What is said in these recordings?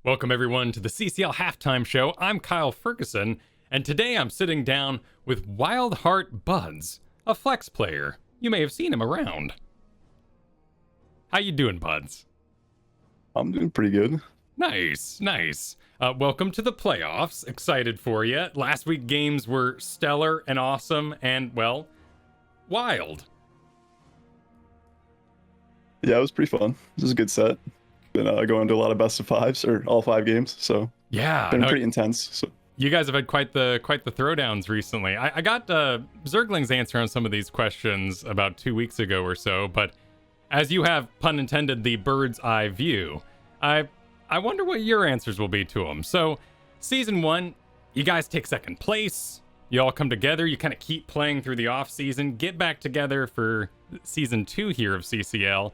Welcome everyone to the CCL Halftime Show. I'm Kyle Fergusson, and today I'm sitting down with Wildheart Buds, a flex player. You may have seen him around. How you doing, Buds? I'm doing pretty good. Nice. Welcome to the playoffs. Excited for you. Last week games were stellar and awesome and, well, wild. Yeah, it was pretty fun. This is a good set. Been going to a lot of best of fives, or all 5 games, so Yeah, been pretty intense. So you guys have had quite the throwdowns recently. I got Zergling's answer on some of these questions about 2 weeks ago or so, but as you have, pun intended, the bird's eye view, I wonder what your answers will be to them. So, season 1, you guys take second place. You all come together. You kind of keep playing through the off season. Get back together for season 2 here of CCL.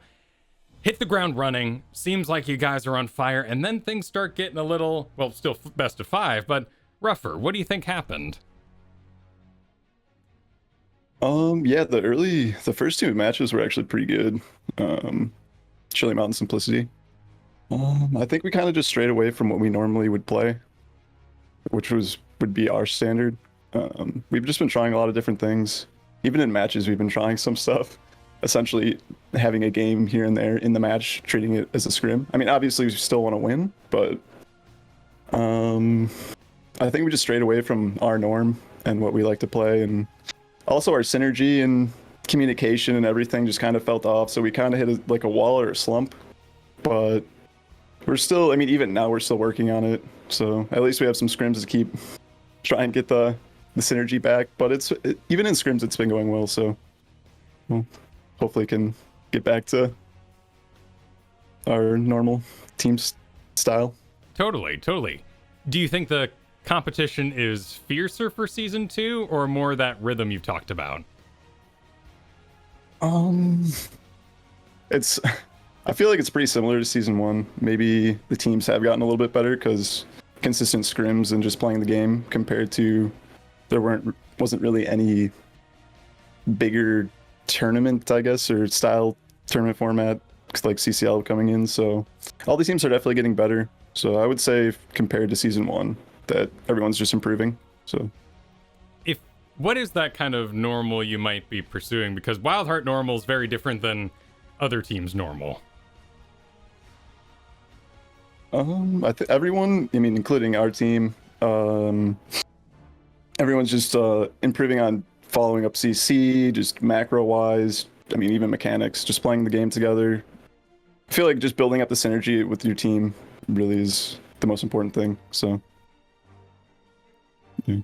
Hit the ground running. Seems like you guys are on fire, and then things start getting a little, well, still best of 5, but rougher. What do you think happened? yeah, the first 2 matches were actually pretty good. Chilly Mountain Simplicity. I think we kind of just strayed away from what we normally would play, which would be our standard. We've just been trying a lot of different things. Even in matches, we've been trying some stuff. Essentially having a game here and there in the match, treating it as a scrim. I mean, obviously we still want to win, but I think we just strayed away from our norm and what we like to play, and also our synergy and communication and everything just kind of felt off. So we kind of hit like a wall or a slump, but we're still, I mean, even now we're still working on it. So at least we have some scrims to keep try and get the synergy back. But even in scrims, it's been going well. So well, hopefully can get back to our normal team style. Totally. Do you think the competition is fiercer for season 2 or more that rhythm you've talked about? It's I feel like it's pretty similar to season 1. Maybe the teams have gotten a little bit better because consistent scrims and just playing the game compared to wasn't really any bigger tournament, I guess, or style tournament format like CCL coming in. So all these teams are definitely getting better. So I would say compared to season 1 that everyone's just improving. So what is that kind of normal you might be pursuing? Because Wildheart normal is very different than other teams' normal. Everyone, I mean, including our team, everyone's just improving on following up CC, just macro-wise. I mean, even mechanics, just playing the game together. I feel like just building up the synergy with your team really is the most important thing. So, yeah.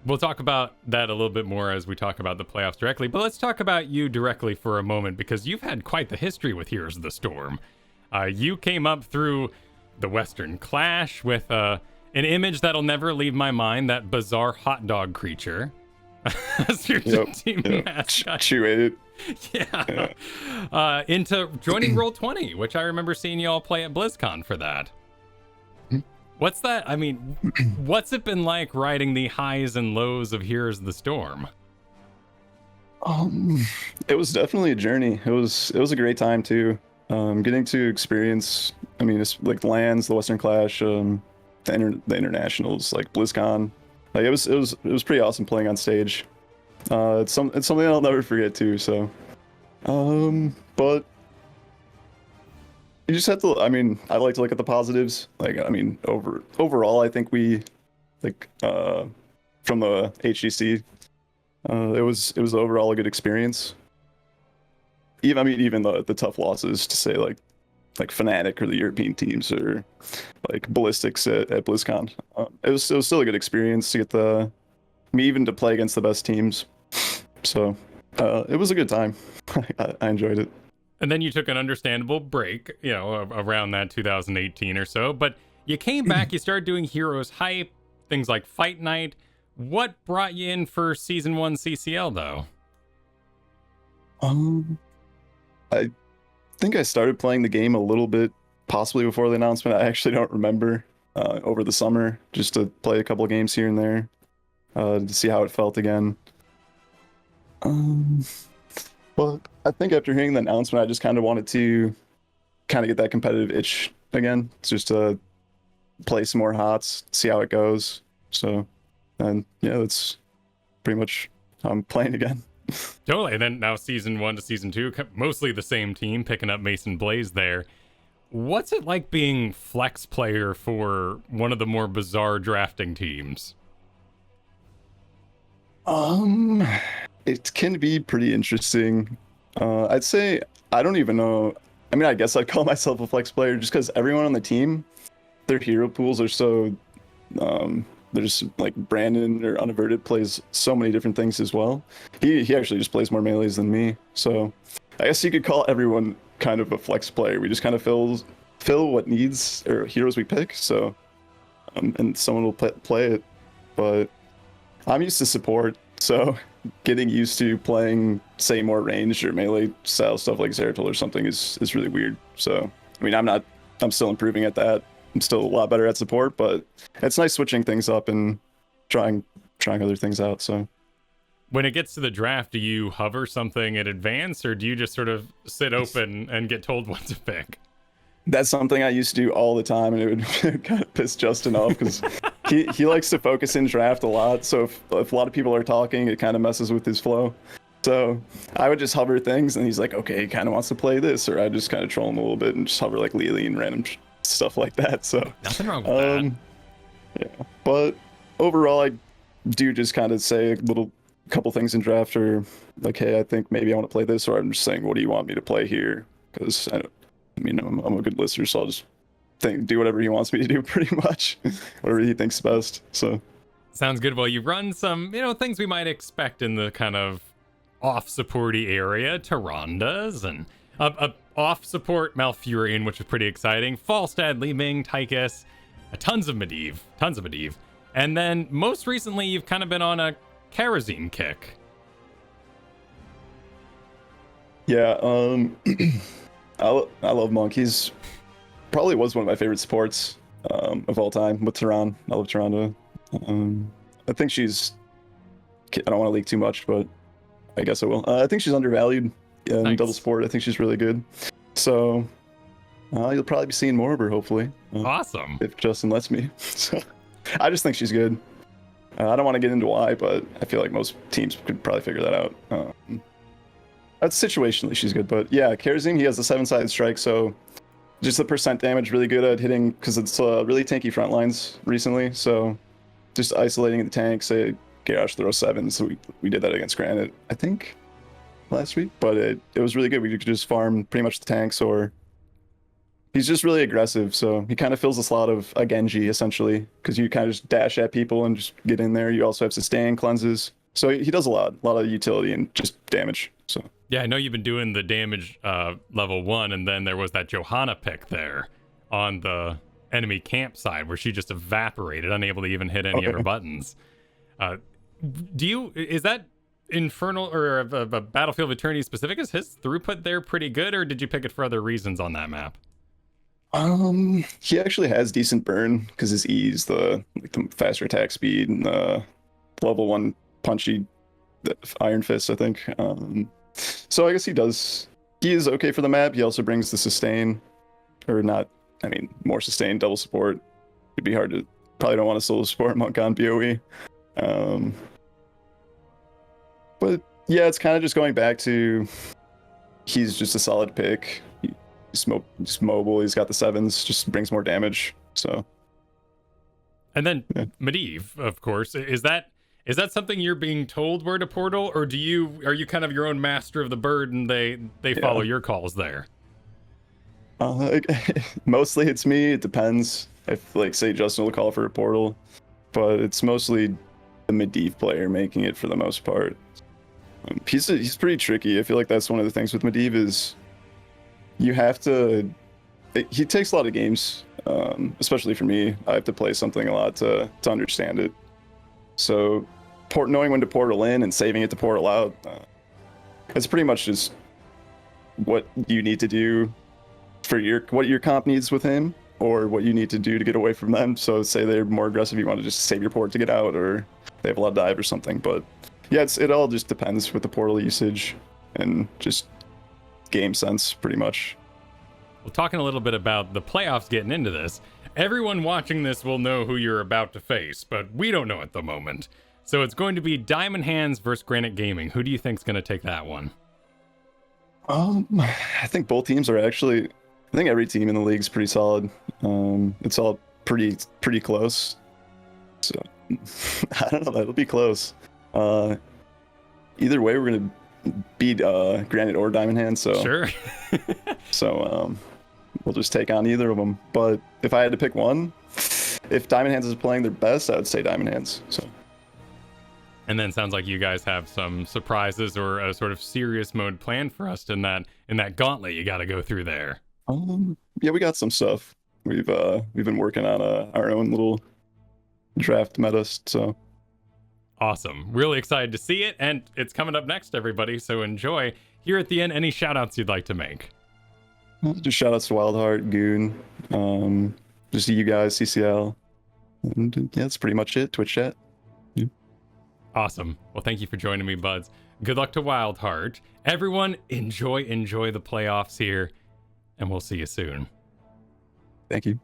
We'll talk about that a little bit more as we talk about the playoffs directly, but let's talk about you directly for a moment, because you've had quite the history with Heroes of the Storm. You came up through the Western Clash with an image that'll never leave my mind, that bizarre hot dog creature. As your team mascot. Chew-ated. Yeah. Into joining Roll20, which I remember seeing you all play at Blizzcon for that. What's that? I mean, what's it been like riding the highs and lows of Heroes of the Storm? It was definitely a journey. It was a great time too. Getting to experience, I mean, it's like the LANs, the Western Clash, the internationals, like BlizzCon. Like it was pretty awesome playing on stage. It's something I'll never forget too. So, but you just have to. I mean, I like to look at the positives. Like, I mean, overall, I think we, like, from the HGC, it was overall a good experience. Even the tough losses, to say like Fnatic or the European teams, or like Ballistics at BlizzCon. It was still a good experience to get even to play against the best teams. So it was a good time. I enjoyed it. And then you took an understandable break, around that 2018 or so, but you came back, you started doing Heroes Hype, things like Fight Night. What brought you in for season 1 CCL though? I think I started playing the game a little bit, possibly before the announcement. I actually don't remember. Over the summer, just to play a couple of games here and there, to see how it felt again. But I think after hearing the announcement, I just kind of wanted to get that competitive itch again. It's just play some more HOTS, see how it goes. So, and yeah, that's pretty much how I'm playing again. Totally. And then now season 1 to season 2, mostly the same team, picking up Mason Blaze there. What's it like being flex player for one of the more bizarre drafting teams? It can be pretty interesting. I'd say I don't even know. I mean, I guess I'd call myself a flex player just because everyone on the team, their hero pools are so. There's like Brandon or Unaverted plays so many different things as well. He actually just plays more melees than me. So I guess you could call everyone kind of a flex player. We just kind of fill what needs or heroes we pick. So and someone will play it. But I'm used to support, so getting used to playing, say, more ranged or melee style stuff like Zeratul or something is really weird. So, I mean, I'm still improving at that. I'm still a lot better at support, but it's nice switching things up and trying other things out. So, when it gets to the draft, do you hover something in advance, or do you just sort of sit open and get told what to pick? That's something I used to do all the time, and it would kind of piss Justin off because he likes to focus in draft a lot. So if a lot of people are talking, it kind of messes with his flow. So I would just hover things, and he's like, okay, he kind of wants to play this, or I just kind of troll him a little bit and just hover like Lily and random stuff like that. So nothing wrong with that. Yeah, but overall, I do just kind of say a couple things in draft, or like, hey, I think maybe I want to play this, or I'm just saying, what do you want me to play here? Because I'm a good listener, so I'll just do whatever he wants me to do, pretty much, whatever he thinks best. So sounds good. Well, you run some, things we might expect in the kind of off-supporty area, Tyrandas, and off-support Malfurion, which is pretty exciting. Falstad, Li Ming, Tychus, tons of Medivh. And then most recently, you've kind of been on a kerosene kick. Yeah, I love Monk. He's probably was one of my favorite supports of all time with Tyran. I love Tyrande. I think I don't want to leak too much, but I guess I will. I think she's undervalued in Nice. double support. I think she's really good. So you'll probably be seeing more of her, hopefully. Awesome. If Justin lets me. So I just think she's good. I don't want to get into why, but I feel like most teams could probably figure that out. That's situationally she's good, but yeah, Kerosene, he has a 7-sided strike, so just the percent damage really good at hitting because it's really tanky front lines recently. So just isolating the tank, say Garrosh throw 7. So we did that against Granite, I think, last week, but it was really good. We could just farm pretty much the tanks, or he's just really aggressive. So he kind of fills the slot of a Genji essentially, because you kind of just dash at people and just get in there. You also have sustain cleanses. So he does a lot of utility and just damage. So yeah, I know you've been doing the damage level 1, and then there was that Johanna pick there on the enemy camp side where she just evaporated, unable to even hit any of her buttons. Is that Infernal or a Battlefield of Eternity specific? Is his throughput there pretty good, or did you pick it for other reasons on that map? He actually has decent burn because his E is the faster attack speed and the level 1 punchy Iron Fist, I think. So I guess he is okay for the map. He also brings the sustain, or not, more sustain, double support. It'd be hard to, probably don't want to solo support Monk on BOE. But yeah, it's kind of just going back to, he's just a solid pick. He's just mobile, he's got the 7s, just brings more damage, so. And then yeah. Medivh, of course, is that something you're being told where to portal, or are you kind of your own master of the bird and they follow your calls there? Mostly it's me. It depends. If say Justin will call for a portal, but it's mostly the Medivh player making it for the most part. He's pretty tricky. I feel like that's one of the things with Medivh is you have to. He takes a lot of games, especially for me. I have to play something a lot to understand it. So knowing when to portal in and saving it to portal out, it's pretty much just what you need to do for what your comp needs with him, or what you need to do to get away from them. So say they're more aggressive, you want to just save your port to get out, or they have a lot of dive or something. But yeah, it all just depends with the portal usage and just game sense, pretty much. Well, talking a little bit about the playoffs getting into this, everyone watching this will know who you're about to face, but we don't know at the moment. So it's going to be Diamond Hands versus Granite Gaming. Who do you think's going to take that one? I think both teams are actually. I think every team in the league's pretty solid. It's all pretty close. So I don't know. That'll be close. Either way, we're gonna beat Granite or Diamond Hands. So sure. So we'll just take on either of them. But if I had to pick one, if Diamond Hands is playing their best, I would say Diamond Hands. So. And then sounds like you guys have some surprises or a sort of serious mode planned for us in that gauntlet you got to go through there. Yeah, we got some stuff. We've been working on our own little draft meta. So awesome. Really excited to see it, and it's coming up next, everybody. So enjoy. Here at the end, any shout outs you'd like to make? Just shout outs to Wildheart, Goon, just you guys, CCL. And yeah, that's pretty much it. Twitch chat. Yeah. Awesome. Well, thank you for joining me, buds. Good luck to Wildheart. Everyone, enjoy the playoffs here, and we'll see you soon. Thank you.